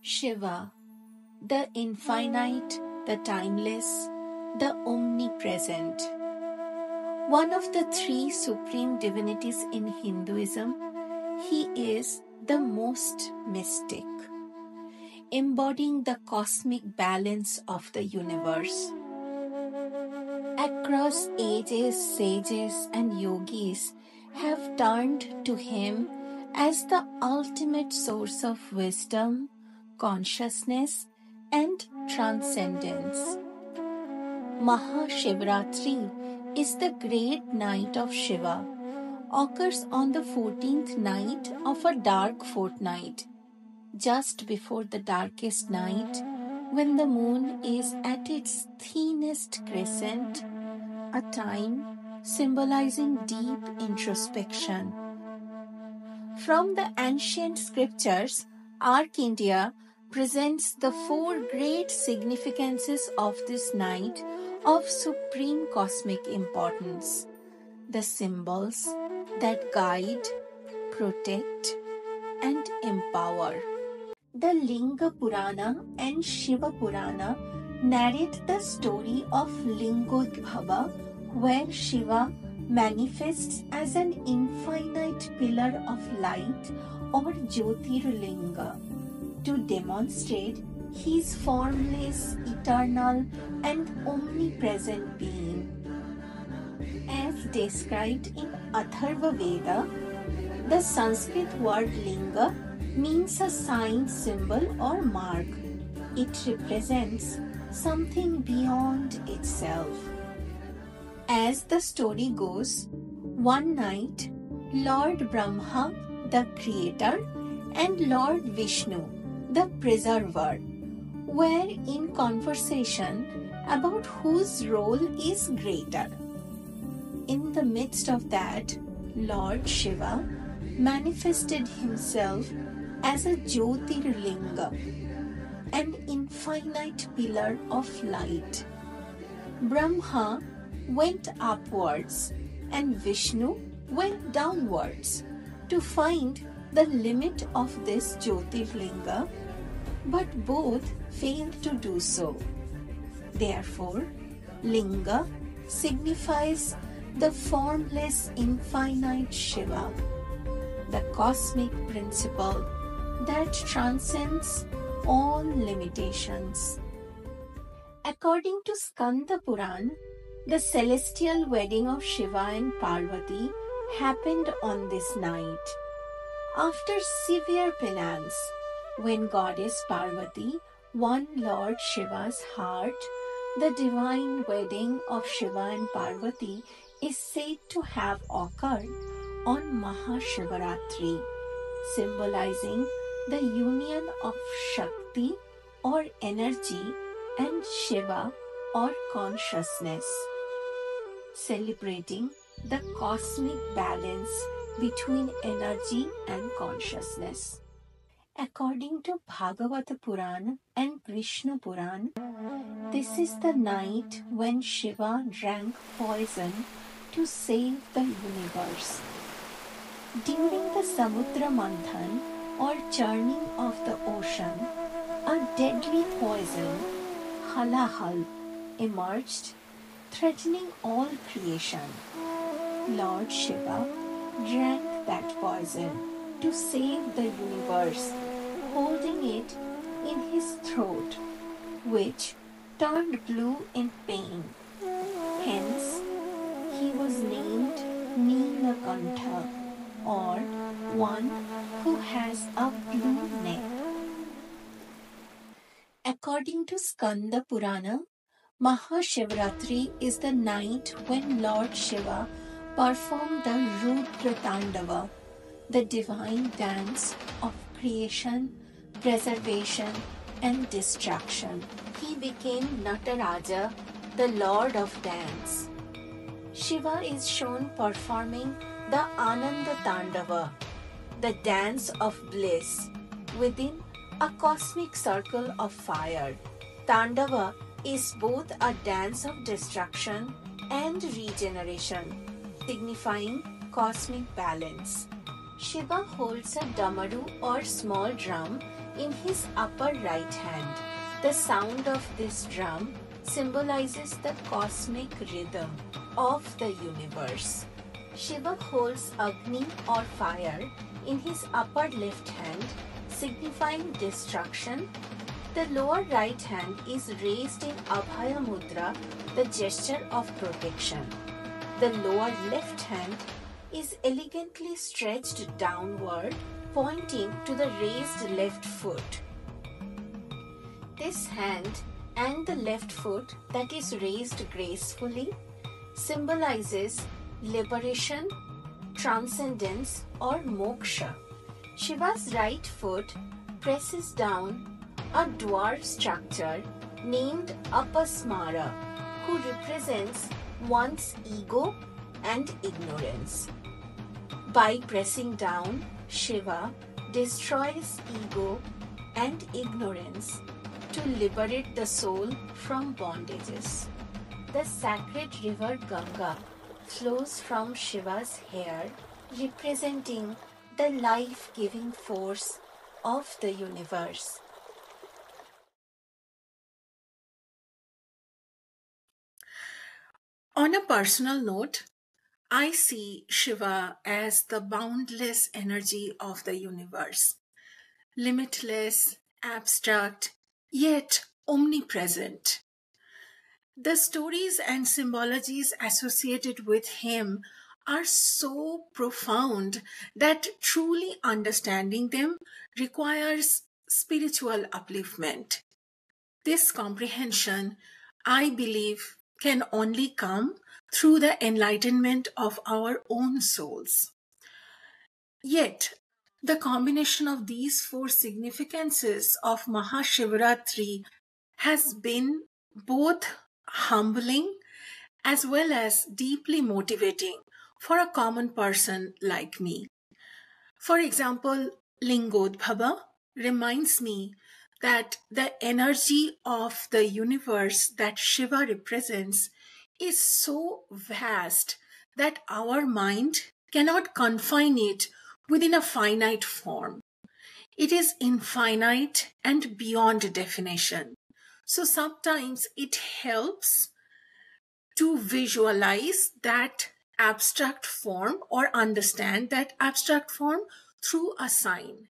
Shiva, the infinite, the timeless, the omnipresent. One of the three supreme divinities in Hinduism, he is the most mystic, embodying the cosmic balance of the universe. Across ages, sages and yogis have turned to him as the ultimate source of wisdom, consciousness, and transcendence. Mahashivratri is the great night of Shiva, occurs on the 14th night of a dark fortnight, just before the darkest night, when the moon is at its thinnest crescent, a time symbolizing deep introspection. From the ancient scriptures, Arc India presents the four great significances of this night of supreme cosmic importance, the symbols that guide, protect, and empower. The Linga Purana and Shiva Purana narrate the story of Lingodbhava, where Shiva manifests as an infinite pillar of light or Jyotirlinga to demonstrate his formless, eternal, and omnipresent being. As described in Atharva Veda, the Sanskrit word Linga means a sign, symbol, or mark. It represents something beyond itself. As the story goes, one night, Lord Brahma, the creator, and Lord Vishnu, the preserver, were in conversation about whose role is greater. In the midst of that, Lord Shiva manifested himself as a Jyotirlinga, an infinite pillar of light. Brahma went upwards and Vishnu went downwards to find the limit of this Jyotirlinga, but both failed to do so. Therefore, Linga signifies the formless infinite Shiva, the cosmic principle that transcends all limitations. According to Skanda Puran, the celestial wedding of Shiva and Parvati happened on this night. After severe penance, when goddess Parvati won Lord Shiva's heart, the divine wedding of Shiva and Parvati is said to have occurred on Mahashivaratri, symbolizing the union of Shakti or energy and Shiva or consciousness, celebrating the cosmic balance between energy and consciousness. According to Bhagavata Purana and Krishna Puran, this is the night when Shiva drank poison to save the universe. During the Samudra Manthan or churning of the ocean, a deadly poison, halahal, emerged, threatening all creation. Lord Shiva drank that poison to save the universe, holding it in his throat, which turned blue in pain. Hence, he was named Neelakantha, or one who has a blue neck. According to Skanda Purana, Mahashivratri is the night when Lord Shiva performed the Rudra Tandava, the divine dance of creation, preservation, and destruction. He became Nataraja, the Lord of Dance. Shiva is shown performing the Ananda Tandava, the dance of bliss, within a cosmic circle of fire. Tandava is both a dance of destruction and regeneration, signifying cosmic balance. Shiva holds a damaru or small drum in his upper right hand. The sound of this drum symbolizes the cosmic rhythm of the universe. Shiva holds Agni or fire in his upper left hand, signifying destruction. The lower right hand is raised in Abhaya Mudra, the gesture of protection. The lower left hand is elegantly stretched downward, pointing to the raised left foot. This hand and the left foot that is raised gracefully symbolizes liberation, transcendence, or moksha. Shiva's right foot presses down a dwarf structure named Apasmara, who represents one's ego and ignorance. By pressing down, Shiva destroys ego and ignorance to liberate the soul from bondages. The sacred river Ganga flows from Shiva's hair, representing the life-giving force of the universe. On a personal note, I see Shiva as the boundless energy of the universe, limitless, abstract, yet omnipresent. The stories and symbologies associated with him are so profound that truly understanding them requires spiritual upliftment. This comprehension, I believe, can only come through the enlightenment of our own souls. Yet, the combination of these four significances of Mahashivratri has been both humbling as well as deeply motivating for a common person like me. For example, Lingodbhava reminds me that the energy of the universe that Shiva represents is so vast that our mind cannot confine it within a finite form. It is infinite and beyond definition. So sometimes it helps to visualize that abstract form or understand that abstract form through a sign.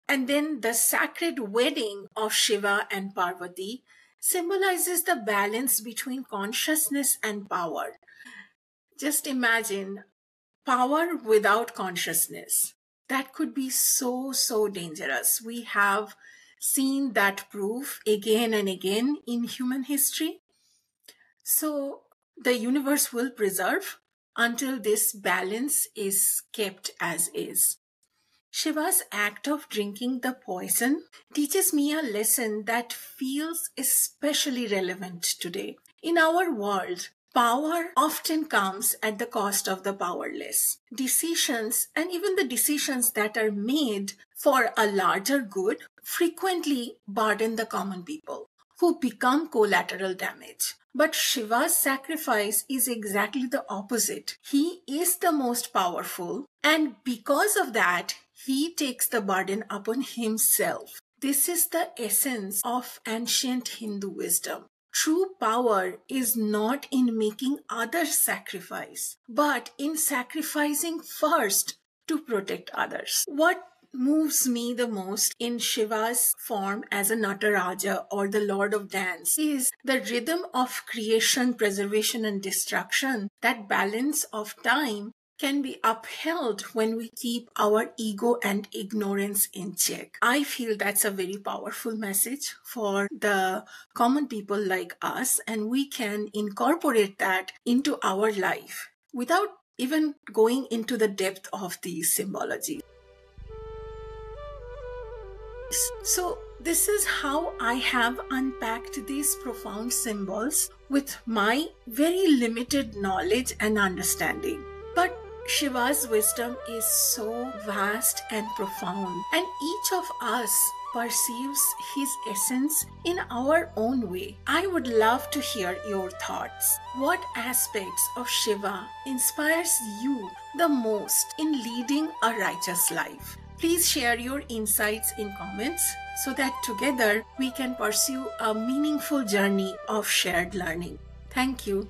And then the sacred wedding of Shiva and Parvati symbolizes the balance between consciousness and power. Just imagine power without consciousness. That could be so dangerous. We have seen that proof again and again in human history. So the universe will preserve until this balance is kept as is. Shiva's act of drinking the poison teaches me a lesson that feels especially relevant today. In our world, power often comes at the cost of the powerless. Decisions, and even the decisions that are made for a larger good, frequently burden the common people, who become collateral damage. But Shiva's sacrifice is exactly the opposite. He is the most powerful, and because of that, he takes the burden upon himself. This is the essence of ancient Hindu wisdom. True power is not in making others sacrifice, but in sacrificing first to protect others. What moves me the most in Shiva's form as a Nataraja or the Lord of Dance is the rhythm of creation, preservation, and destruction. That balance of time can be upheld when we keep our ego and ignorance in check. I feel that's a very powerful message for the common people like us, and we can incorporate that into our life without even going into the depth of these symbology. So this is how I have unpacked these profound symbols with my very limited knowledge and understanding. But Shiva's wisdom is so vast and profound, and each of us perceives his essence in our own way. I would love to hear your thoughts. What aspects of Shiva inspires you the most in leading a righteous life? Please share your insights in comments so that together we can pursue a meaningful journey of shared learning. Thank you.